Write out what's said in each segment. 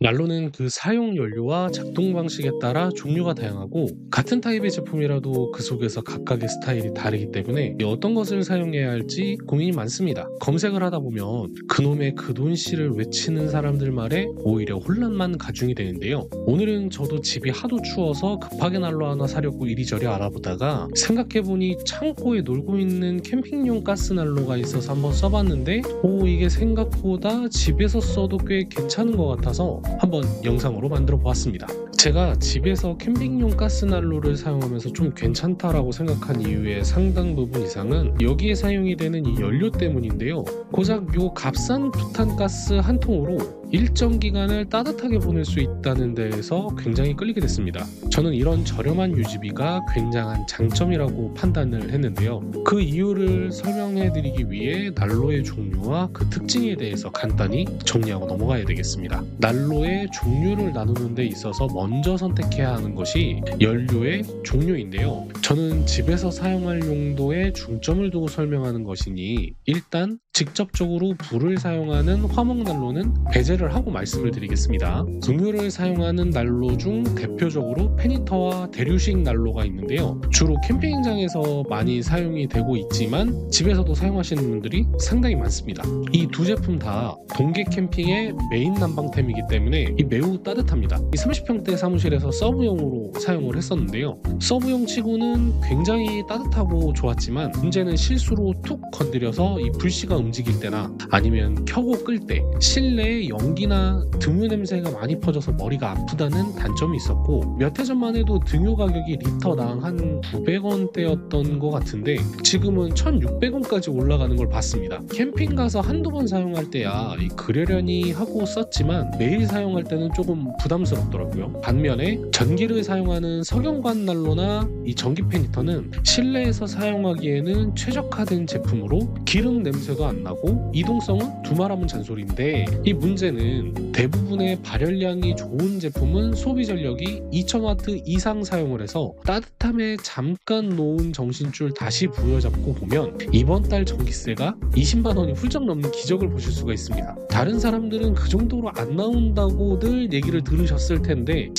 난로는 그 사용 연료와 작동 방식에 따라 종류가 다양하고 같은 타입의 제품이라도 그 속에서 각각의 스타일이 다르기 때문에 어떤 것을 사용해야 할지 고민이 많습니다. 검색을 하다 보면 그놈의 그 돈씨를 외치는 사람들 말에 오히려 혼란만 가중이 되는데요. 오늘은 저도 집이 하도 추워서 급하게 난로 하나 사려고 이리저리 알아보다가 생각해보니 창고에 놀고 있는 캠핑용 가스난로가 있어서 한번 써봤는데 이게 생각보다 집에서 써도 꽤 괜찮은 것 같아서 한번 영상으로 만들어 보았습니다. 제가 집에서 캠핑용 가스난로를 사용하면서 좀 괜찮다라고 생각한 이유의 상당 부분 이상은 여기에 사용이 되는 이 연료 때문인데요. 고작 요 값싼 부탄가스 한 통으로 일정 기간을 따뜻하게 보낼 수 있다는 데에서 굉장히 끌리게 됐습니다. 저는 이런 저렴한 유지비가 굉장한 장점이라고 판단을 했는데요. 그 이유를 설명해 드리기 위해 난로의 종류와 그 특징에 대해서 간단히 정리하고 넘어가야 되겠습니다. 난로의 종류를 나누는 데 있어서 먼저 선택해야 하는 것이 연료의 종류인데요. 저는 집에서 사용할 용도에 중점을 두고 설명하는 것이니 일단 직접적으로 불을 사용하는 화목난로는 배제를 하고 말씀을 드리겠습니다. 등유를 사용하는 난로 중 대표적으로 페니터와 대류식 난로가 있는데요. 주로 캠핑장에서 많이 사용이 되고 있지만 집에서도 사용하시는 분들이 상당히 많습니다. 이 두 제품 다 동계 캠핑의 메인 난방템이기 때문에 매우 따뜻합니다. 이 30평대 사무실에서 서브용으로 사용을 했었는데요. 서브용 치고는 굉장히 따뜻하고 좋았지만 문제는 실수로 툭 건드려서 이 불씨가 움직일 때나 아니면 켜고 끌 때 실내에 연기나 등유 냄새가 많이 퍼져서 머리가 아프다는 단점이 있었고 몇 해 전만 해도 등유 가격이 리터당 한 900원대였던 것 같은데 지금은 1600원까지 올라가는 걸 봤습니다. 캠핑 가서 한두 번 사용할 때야 그러려니 하고 썼지만 매일 사용할 때는 조금 부담스럽더라고요. 반면에 전기를 사용하는 석영관 난로나 이 전기 페니터는 실내에서 사용하기에는 최적화된 제품으로 기름 냄새가 안 나고 이동성은 두말하면 잔소리인데 이 문제는 대부분의 발열량이 좋은 제품은 소비 전력이 2000W 이상 사용을 해서 따뜻함에 잠깐 놓은 정신줄 다시 부여잡고 보면 이번 달 전기세가 20만 원이 훌쩍 넘는 기적을 보실 수가 있습니다. 다른 사람들은 그 정도로 안 나온다고들 얘기를 들으셨을 텐데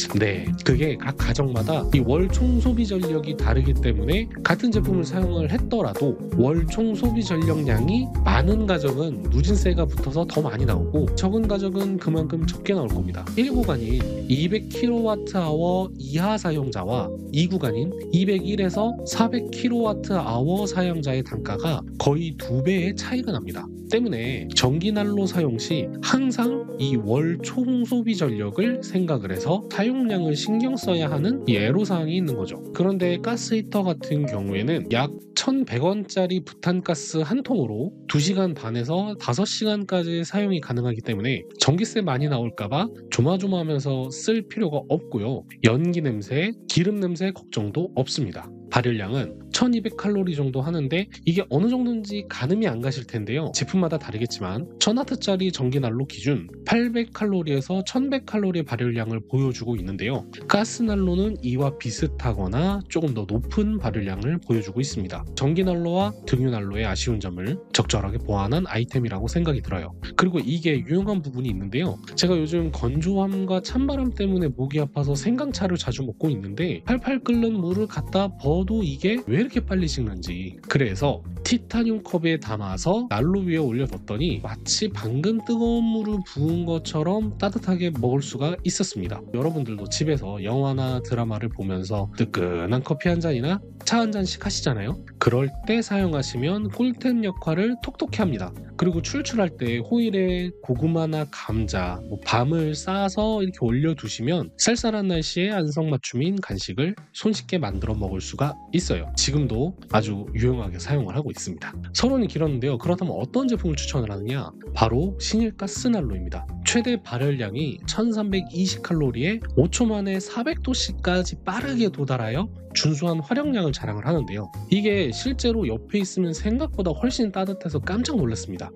그게 각 가정마다 이 월 총 소비 전력이 다르기 때문에 같은 제품을 사용을 했더라도 월 총 소비 전력량이 많은 가정은 누진세가 붙어서 더 많이 나오고 적은 가정은 그만큼 적게 나올 겁니다. 1구간인 200kWh 이하 사용자와 2구간인 201에서 400kWh 사용자의 단가가 거의 2배의 차이가 납니다. 때문에 전기난로 사용 시 항상 이 월 총 소비 전력을 생각을 해서 사용량을 신경 써야 하는 애로사항이 있는 거죠. 그런데 가스히터 같은 경우에는 약 1100원짜리 부탄가스 한 통으로 2시간 반에서 5시간까지 사용이 가능하기 때문에 전기세 많이 나올까봐 조마조마하면서 쓸 필요가 없고요. 연기 냄새, 기름 냄새 걱정도 없습니다. 발열량은 1200칼로리 정도 하는데 이게 어느 정도인지 가늠이 안 가실 텐데요. 제품마다 다르겠지만 1000W짜리 전기난로 기준 800칼로리에서 1100칼로리의 발열량을 보여주고 있는데요. 가스난로는 이와 비슷하거나 조금 더 높은 발열량을 보여주고 있습니다. 전기난로와 등유난로의 아쉬운 점을 적절하게 보완한 아이템이라고 생각이 들어요. 그리고 이게 유용한 부분이 있는데요. 제가 요즘 건조함과 찬바람 때문에 목이 아파서 생강차를 자주 먹고 있는데 팔팔 끓는 물을 갖다 버도 이게 왜 이렇게 빨리 식는지 그래서 티타늄 컵에 담아서 난로 위에 올려뒀더니 마치 방금 뜨거운 물을 부은 것처럼 따뜻하게 먹을 수가 있었습니다. 여러분들도 집에서 영화나 드라마를 보면서 뜨끈한 커피 한 잔이나 차 한 잔씩 하시잖아요. 그럴 때 사용하시면 꿀템 역할을 톡톡히 합니다. 그리고 출출할 때 호일에 고구마나 감자, 밤을 싸서 이렇게 올려두시면 쌀쌀한 날씨에 안성맞춤인 간식을 손쉽게 만들어 먹을 수가 있어요. 지금도 아주 유용하게 사용을 하고 있습니다. 서론이 길었는데요. 그렇다면 어떤 제품을 추천을 하느냐? 바로 신일가스난로입니다. 최대 발열량이 1320칼로리에 5초 만에 400도씨까지 빠르게 도달하여 준수한 활용량을 자랑을 하는데요. 이게 실제로 옆에 있으면 생각보다 훨씬 따뜻해서 깜짝 놀랐습니다.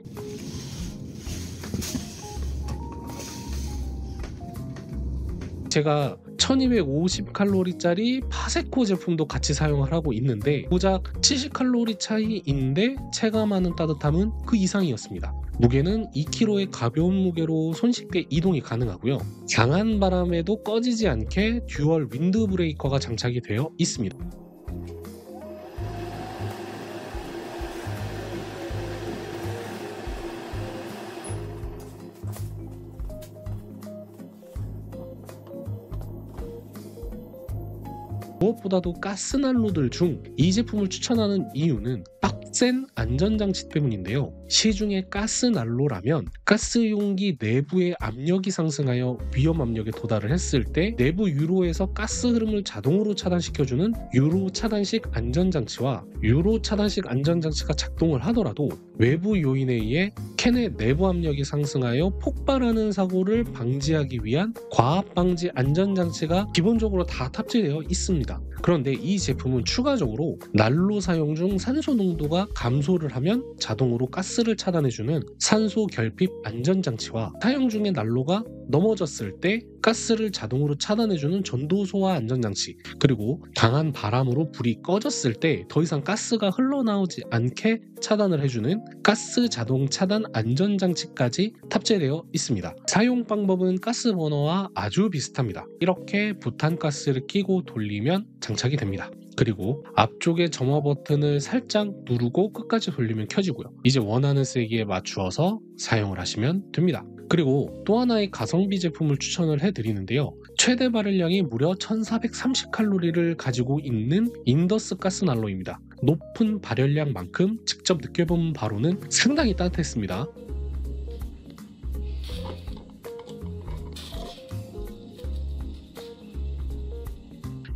제가 1250칼로리짜리 파세코 제품도 같이 사용을 하고 있는데 고작 70칼로리 차이인데 체감하는 따뜻함은 그 이상이었습니다. 무게는 2kg의 가벼운 무게로 손쉽게 이동이 가능하고요. 강한 바람에도 꺼지지 않게 듀얼 윈드 브레이커가 장착이 되어 있습니다. 무엇보다도 가스난로들 중 이 제품을 추천하는 이유는 빡센 안전장치 때문인데요. 시중에 가스난로라면 가스 용기 내부의 압력이 상승하여 위험 압력에 도달을 했을 때 내부 유로에서 가스 흐름을 자동으로 차단시켜주는 유로 차단식 안전장치와 유로 차단식 안전장치가 작동을 하더라도 외부 요인에 의해 캔의 내부 압력이 상승하여 폭발하는 사고를 방지하기 위한 과압 방지 안전장치가 기본적으로 다 탑재되어 있습니다. 그런데 이 제품은 추가적으로 난로 사용 중 산소 농도가 감소를 하면 자동으로 가스를 차단해주는 산소 결핍 안전장치와 사용 중에 난로가 넘어졌을 때 가스를 자동으로 차단해주는 전도 소화 안전장치, 그리고 강한 바람으로 불이 꺼졌을 때 더 이상 가스가 흘러나오지 않게 차단을 해주는 가스 자동 차단 안전장치까지 탑재되어 있습니다. 사용 방법은 가스 버너와 아주 비슷합니다. 이렇게 부탄가스를 끼고 돌리면 장착이 됩니다. 그리고 앞쪽의 점화 버튼을 살짝 누르고 끝까지 돌리면 켜지고요. 이제 원하는 세기에 맞추어서 사용을 하시면 됩니다. 그리고 또 하나의 가성비 제품을 추천을 해드리는데요. 최대 발열량이 무려 1430칼로리를 가지고 있는 인더스 가스난로입니다. 높은 발열량만큼 직접 느껴본 바로는 상당히 따뜻했습니다.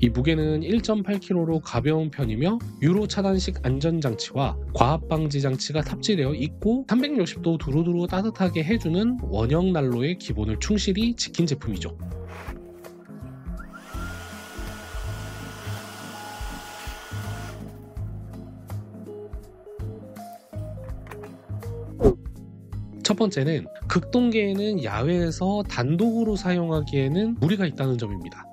이 무게는 1.8kg로 가벼운 편이며 유로 차단식 안전장치와 과압 방지 장치가 탑재되어 있고 360도 두루두루 따뜻하게 해주는 원형 난로의 기본을 충실히 지킨 제품이죠. 첫 번째는 극동계에는 야외에서 단독으로 사용하기에는 무리가 있다는 점입니다.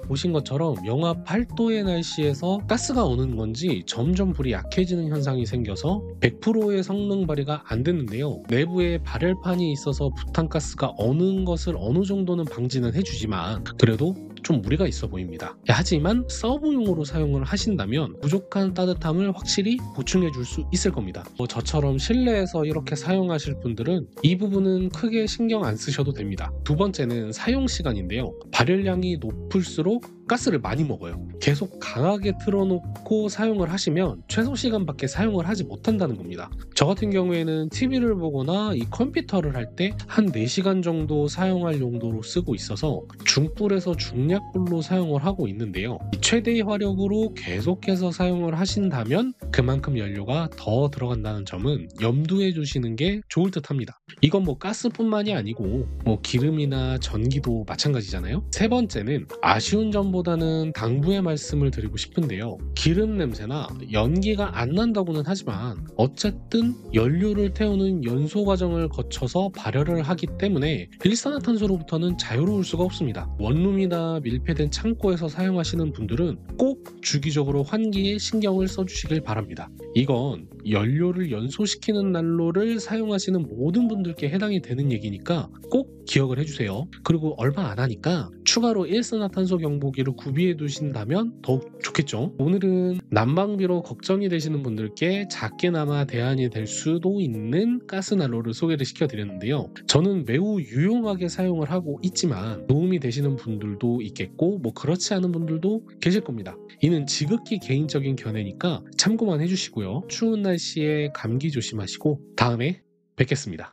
보신 것처럼 영하 8도의 날씨에서 가스가 오는 건지 점점 불이 약해지는 현상이 생겨서 100%의 성능 발휘가 안 됐는데요. 내부에 발열판이 있어서 부탄가스가 어는 것을 어느 정도는 방지는 해주지만 그래도 좀 무리가 있어 보입니다. 하지만 서브용으로 사용을 하신다면 부족한 따뜻함을 확실히 보충해 줄 수 있을 겁니다. 저처럼 실내에서 이렇게 사용하실 분들은 이 부분은 크게 신경 안 쓰셔도 됩니다. 두 번째는 사용 시간인데요. 발열량이 높을수록 가스를 많이 먹어요. 계속 강하게 틀어놓고 사용을 하시면 최소 시간밖에 사용을 하지 못한다는 겁니다. 저 같은 경우에는 TV를 보거나 이 컴퓨터를 할 때 한 4시간 정도 사용할 용도로 쓰고 있어서 중불에서 중약불로 사용을 하고 있는데요. 최대의 화력으로 계속해서 사용을 하신다면 그만큼 연료가 더 들어간다는 점은 염두해 주시는 게 좋을 듯 합니다. 이건 뭐 가스뿐만이 아니고 뭐 기름이나 전기도 마찬가지잖아요. 세 번째는 아쉬운 점보다는 당부의 말씀을 드리고 싶은데요. 기름 냄새나 연기가 안 난다고는 하지만 어쨌든 연료를 태우는 연소 과정을 거쳐서 발열을 하기 때문에 일산화탄소로부터는 자유로울 수가 없습니다. 원룸이나 밀폐된 창고에서 사용하시는 분들은 꼭 주기적으로 환기에 신경을 써주시길 바랍니다. 이건 연료를 연소시키는 난로를 사용하시는 모든 분들께 해당이 되는 얘기니까 꼭 기억을 해주세요. 그리고 얼마 안 하니까 추가로 일산화탄소 경보기를 구비해 두신다면 더욱 좋겠죠. 오늘은 난방비로 걱정이 되시는 분들께 작게나마 대안이 될 수도 있는 가스난로를 소개를 시켜드렸는데요. 저는 매우 유용하게 사용을 하고 있지만 도움이 되시는 분들도 있겠고 뭐 그렇지 않은 분들도 계실 겁니다. 이는 지극히 개인적인 견해니까 참고만 해주시고요. 추운 날씨에 감기 조심하시고 다음에 뵙겠습니다.